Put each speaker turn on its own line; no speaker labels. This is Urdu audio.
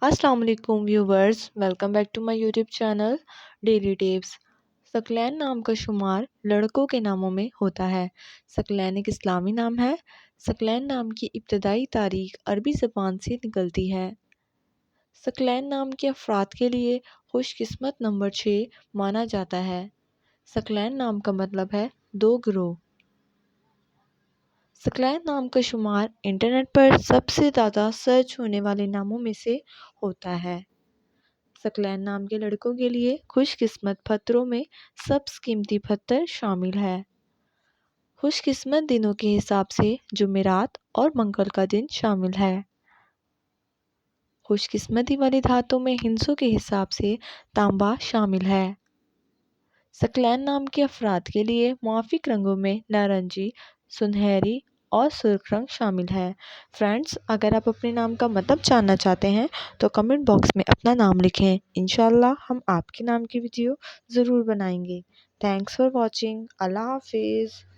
السلام علیکم viewers, welcome back to my YouTube channel daily tips. Saqlain نام کا شمار لڑکوں کے ناموں میں ہوتا ہے۔ ثقلین ایک اسلامی نام ہے۔ ثقلین نام کی ابتدائی تاریخ عربی زبان سے نکلتی ہے۔ ثقلین نام کے افراد کے لیے خوش قسمت نمبر 6 مانا جاتا ہے۔ ثقلین نام کا مطلب ہے دو گروہ۔ ثقلین نام کا شمار انٹرنیٹ پر سب سے زیادہ سرچ ہونے والے ناموں میں سے ہوتا ہے۔ ثقلین نام کے لڑکوں کے لیے خوش قسمت پتھروں میں سبز قیمتی پتھر شامل ہے۔ خوش قسمت دنوں کے حساب سے جمعرات اور منگل کا دن شامل ہے۔ خوش قسمتی والی دھاتوں میں ہندسوں کے حساب سے تانبا شامل ہے۔ ثقلین نام کے افراد کے لیے موافق رنگوں میں نارنجی، سنہری اور سرخ رنگ شامل ہے۔ فرینڈز، اگر آپ اپنے نام کا مطلب جاننا چاہتے ہیں تو کمنٹ باکس میں اپنا نام لکھیں۔ انشاءاللہ ہم آپ کے نام کی ویڈیو ضرور بنائیں گے۔ Thanks for watching. اللہ حافظ۔